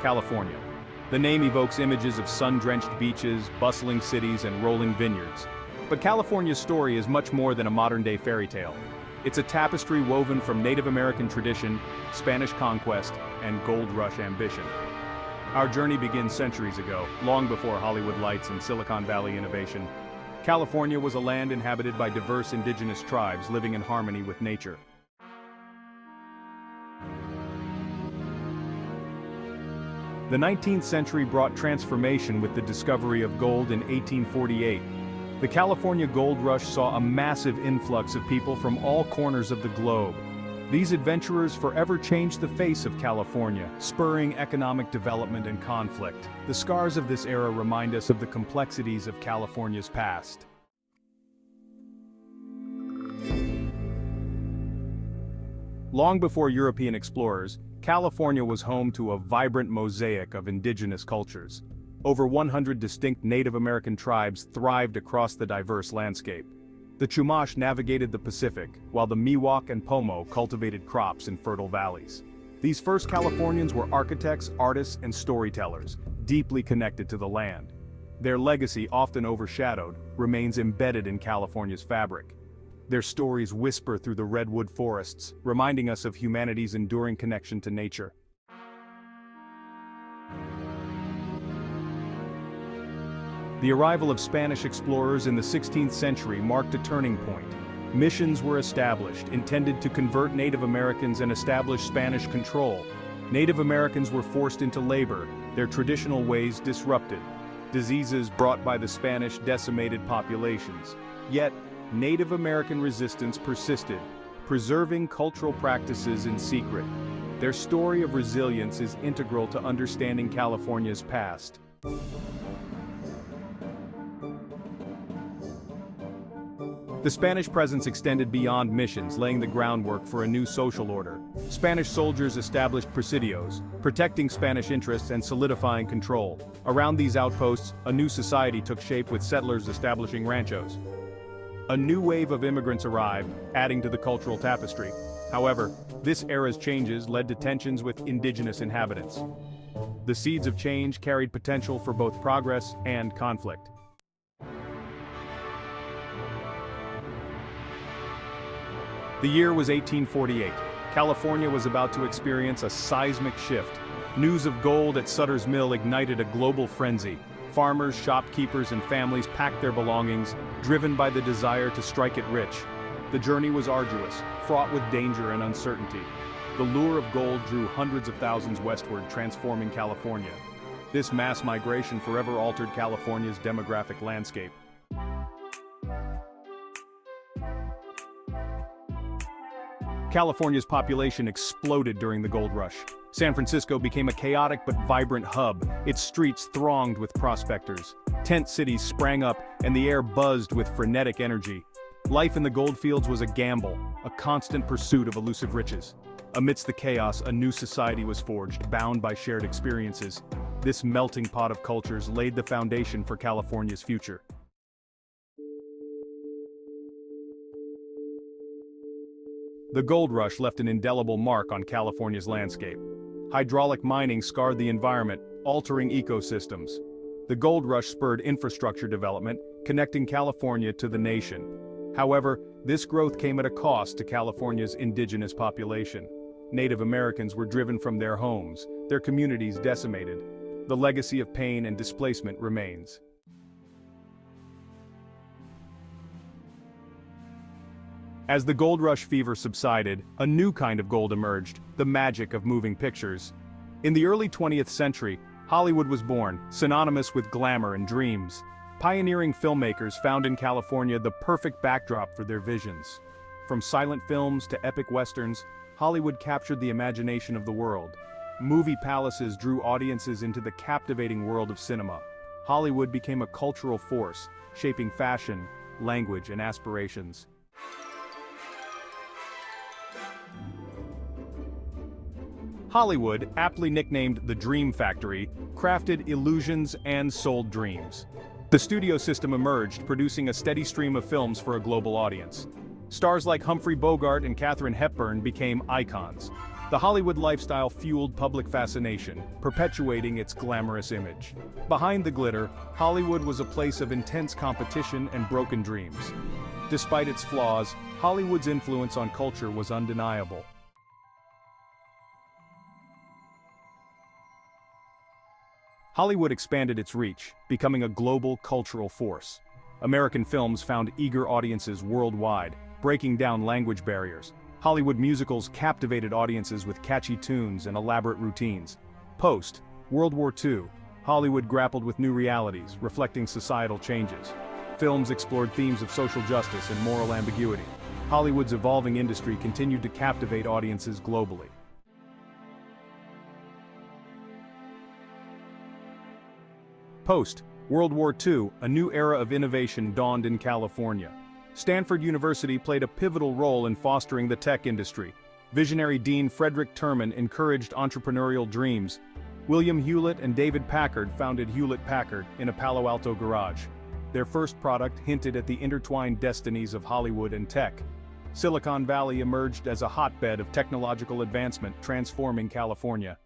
California. The name evokes images of sun-drenched beaches, bustling cities, and rolling vineyards. But California's story is much more than a modern-day fairy tale. It's a tapestry woven from Native American tradition, Spanish conquest, and gold rush ambition. Our journey begins centuries ago, long before Hollywood lights and Silicon Valley innovation. California was a land inhabited by diverse indigenous tribes living in harmony with nature. The 19th century brought transformation with the discovery of gold in 1848. The California Gold Rush saw a massive influx of people from all corners of the globe. These adventurers forever changed the face of California, spurring economic development and conflict. The scars of this era remind us of the complexities of California's past. Long before European explorers, California was home to a vibrant mosaic of indigenous cultures. Over 100 distinct Native American tribes thrived across the diverse landscape. The Chumash navigated the Pacific, while the Miwok and Pomo cultivated crops in fertile valleys. These first Californians were architects, artists, and storytellers, deeply connected to the land. Their legacy, often overshadowed, remains embedded in California's fabric. Their stories whisper through the redwood forests, reminding us of humanity's enduring connection to nature. The arrival of Spanish explorers in the 16th century marked a turning point. Missions were established, intended to convert Native Americans and establish Spanish control. Native Americans were forced into labor, their traditional ways disrupted. Diseases brought by the Spanish decimated populations. Yet, Native American resistance persisted, preserving cultural practices in secret. Their story of resilience is integral to understanding California's past. The Spanish presence extended beyond missions, laying the groundwork for a new social order. Spanish soldiers established presidios, protecting Spanish interests and solidifying control. Around these outposts, a new society took shape with settlers establishing ranchos. A new wave of immigrants arrived, adding to the cultural tapestry. However, this era's changes led to tensions with indigenous inhabitants. The seeds of change carried potential for both progress and conflict. The year was 1848. California was about to experience a seismic shift. News of gold at Sutter's Mill ignited a global frenzy. Farmers, shopkeepers, and families packed their belongings, driven by the desire to strike it rich. The journey was arduous, fraught with danger and uncertainty. The lure of gold drew hundreds of thousands westward, transforming California. This mass migration forever altered California's demographic landscape. California's population exploded during the gold rush. San Francisco became a chaotic but vibrant hub, its streets thronged with prospectors. Tent cities sprang up, and the air buzzed with frenetic energy. Life in the goldfields was a gamble, a constant pursuit of elusive riches. Amidst the chaos, a new society was forged, bound by shared experiences. This melting pot of cultures laid the foundation for California's future. The gold rush left an indelible mark on California's landscape. Hydraulic mining scarred the environment, altering ecosystems. The gold rush spurred infrastructure development, connecting California to the nation. However, this growth came at a cost to California's indigenous population. Native Americans were driven from their homes, their communities decimated. The legacy of pain and displacement remains. As the gold rush fever subsided, a new kind of gold emerged, the magic of moving pictures. In the early 20th century, Hollywood was born, synonymous with glamour and dreams. Pioneering filmmakers found in California the perfect backdrop for their visions. From silent films to epic westerns, Hollywood captured the imagination of the world. Movie palaces drew audiences into the captivating world of cinema. Hollywood became a cultural force, shaping fashion, language, and aspirations. Hollywood, aptly nicknamed the Dream Factory, crafted illusions and sold dreams. The studio system emerged, producing a steady stream of films for a global audience. Stars like Humphrey Bogart and Katharine Hepburn became icons. The Hollywood lifestyle fueled public fascination, perpetuating its glamorous image. Behind the glitter, Hollywood was a place of intense competition and broken dreams. Despite its flaws, Hollywood's influence on culture was undeniable. Hollywood expanded its reach, becoming a global cultural force. American films found eager audiences worldwide, breaking down language barriers. Hollywood musicals captivated audiences with catchy tunes and elaborate routines. Post-World War II, Hollywood grappled with new realities, reflecting societal changes. Films explored themes of social justice and moral ambiguity. Hollywood's evolving industry continued to captivate audiences globally. Post-World War II, a new era of innovation dawned in California. Stanford University played a pivotal role in fostering the tech industry. Visionary Dean Frederick Terman encouraged entrepreneurial dreams. William Hewlett and David Packard founded Hewlett-Packard in a Palo Alto garage. Their first product hinted at the intertwined destinies of Hollywood and tech. Silicon Valley emerged as a hotbed of technological advancement, transforming California.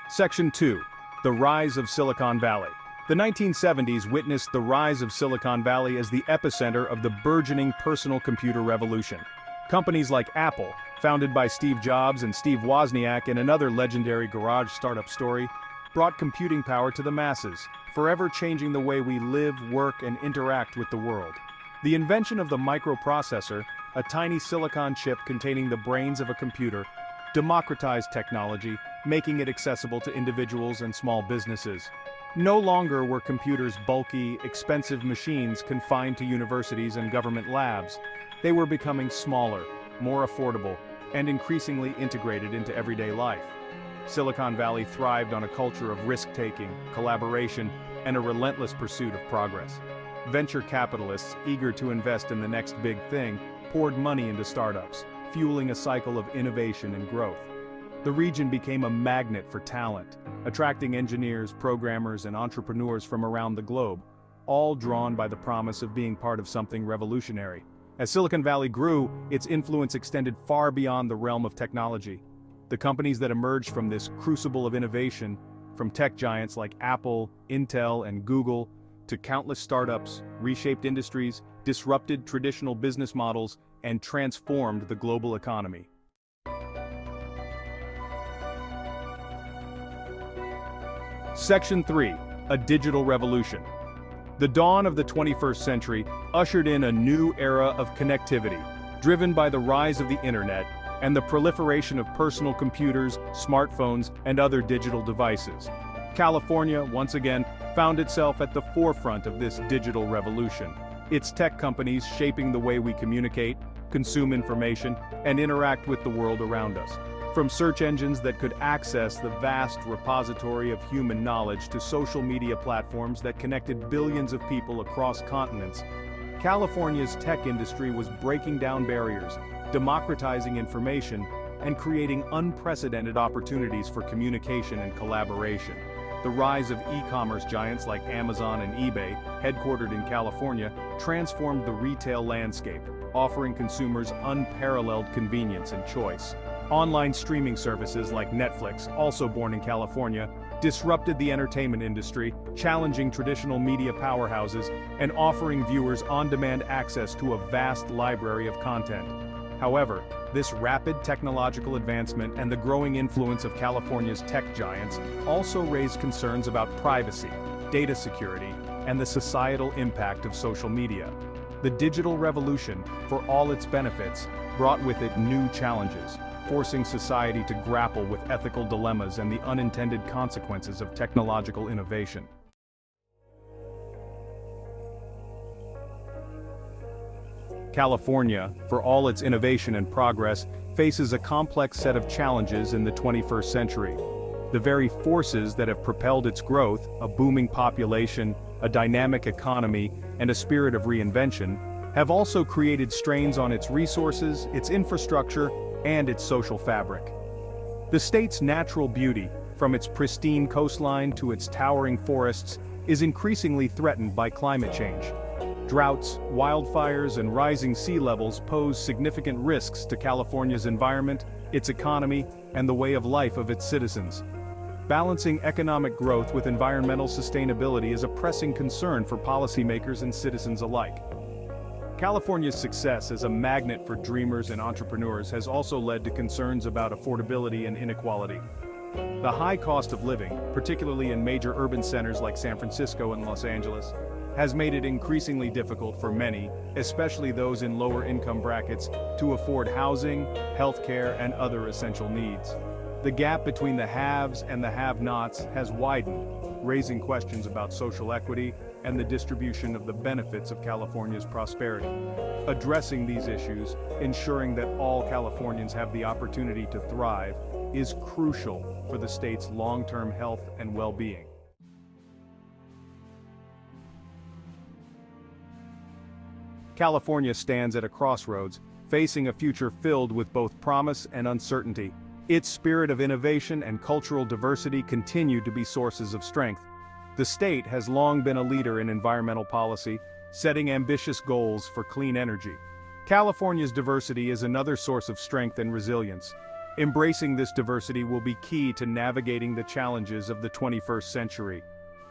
Section 2. The Rise of Silicon Valley. The 1970s witnessed the rise of Silicon Valley as the epicenter of the burgeoning personal computer revolution. Companies like Apple, founded by Steve Jobs and Steve Wozniak in another legendary garage startup story, brought computing power to the masses, forever changing the way we live, work, and interact with the world. The invention of the microprocessor, a tiny silicon chip containing the brains of a computer, democratized technology, making it accessible to individuals and small businesses. No longer were computers bulky, expensive machines confined to universities and government labs. They were becoming smaller, more affordable, and increasingly integrated into everyday life. Silicon Valley thrived on a culture of risk-taking, collaboration, and a relentless pursuit of progress. Venture capitalists, eager to invest in the next big thing, poured money into startups, fueling a cycle of innovation and growth. The region became a magnet for talent, attracting engineers, programmers, and entrepreneurs from around the globe, all drawn by the promise of being part of something revolutionary. As Silicon Valley grew, its influence extended far beyond the realm of technology. The companies that emerged from this crucible of innovation, from tech giants like Apple, Intel, and Google, to countless startups, reshaped industries, disrupted traditional business models, and transformed the global economy. Section 3. A Digital Revolution. The dawn of the 21st century ushered in a new era of connectivity, driven by the rise of the internet and the proliferation of personal computers, smartphones, and other digital devices. California, once again, found itself at the forefront of this digital revolution, its tech companies shaping the way we communicate, consume information, and interact with the world around us. From search engines that could access the vast repository of human knowledge to social media platforms that connected billions of people across continents, California's tech industry was breaking down barriers, democratizing information, and creating unprecedented opportunities for communication and collaboration. The rise of e-commerce giants like Amazon and eBay, headquartered in California, transformed the retail landscape, offering consumers unparalleled convenience and choice. Online streaming services like Netflix, also born in California, disrupted the entertainment industry, challenging traditional media powerhouses and offering viewers on-demand access to a vast library of content. However, this rapid technological advancement and the growing influence of California's tech giants also raised concerns about privacy, data security, and the societal impact of social media. The digital revolution, for all its benefits, brought with it new challenges, forcing society to grapple with ethical dilemmas and the unintended consequences of technological innovation. California, for all its innovation and progress, faces a complex set of challenges in the 21st century. The very forces that have propelled its growth, a booming population, a dynamic economy, and a spirit of reinvention, have also created strains on its resources, its infrastructure, and its social fabric. The state's natural beauty, from its pristine coastline to its towering forests, is increasingly threatened by climate change. Droughts, wildfires, and rising sea levels pose significant risks to California's environment, its economy, and the way of life of its citizens. Balancing economic growth with environmental sustainability is a pressing concern for policymakers and citizens alike. California's success as a magnet for dreamers and entrepreneurs has also led to concerns about affordability and inequality. The high cost of living, particularly in major urban centers like San Francisco and Los Angeles, has made it increasingly difficult for many, especially those in lower income brackets, to afford housing, healthcare, and other essential needs. The gap between the haves and the have-nots has widened, raising questions about social equity and the distribution of the benefits of California's prosperity. Addressing these issues, ensuring that all Californians have the opportunity to thrive, is crucial for the state's long-term health and well-being. California stands at a crossroads, facing a future filled with both promise and uncertainty. Its spirit of innovation and cultural diversity continue to be sources of strength. The state has long been a leader in environmental policy, setting ambitious goals for clean energy. California's diversity is another source of strength and resilience. Embracing this diversity will be key to navigating the challenges of the 21st century.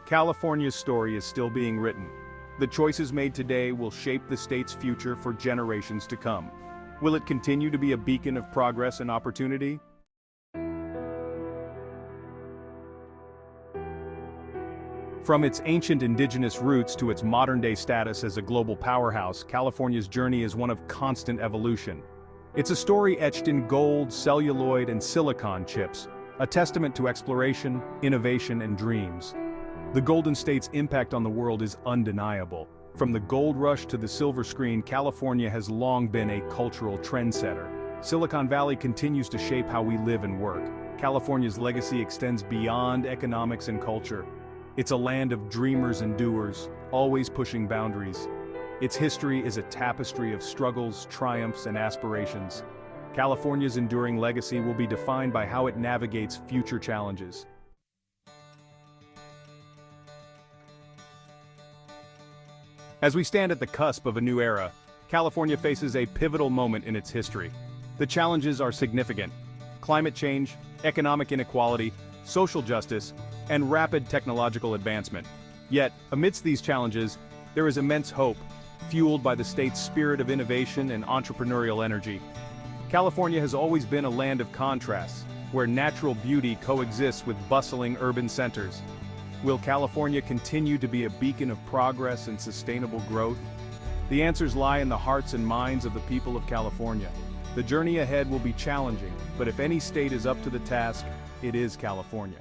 California's story is still being written. The choices made today will shape the state's future for generations to come. Will it continue to be a beacon of progress and opportunity? From its ancient indigenous roots to its modern-day status as a global powerhouse, California's journey is one of constant evolution. It's a story etched in gold, celluloid, and silicon chips, a testament to exploration, innovation, and dreams. The Golden State's impact on the world is undeniable. From the gold rush to the silver screen, California has long been a cultural trendsetter. Silicon Valley continues to shape how we live and work. California's legacy extends beyond economics and culture. It's a land of dreamers and doers, always pushing boundaries. Its history is a tapestry of struggles, triumphs, and aspirations. California's enduring legacy will be defined by how it navigates future challenges. As we stand at the cusp of a new era, California faces a pivotal moment in its history. The challenges are significant: climate change, economic inequality, social justice, and rapid technological advancement. Yet, amidst these challenges, there is immense hope, fueled by the state's spirit of innovation and entrepreneurial energy. California has always been a land of contrasts, where natural beauty coexists with bustling urban centers. Will California continue to be a beacon of progress and sustainable growth? The answers lie in the hearts and minds of the people of California. The journey ahead will be challenging, but if any state is up to the task, it is California.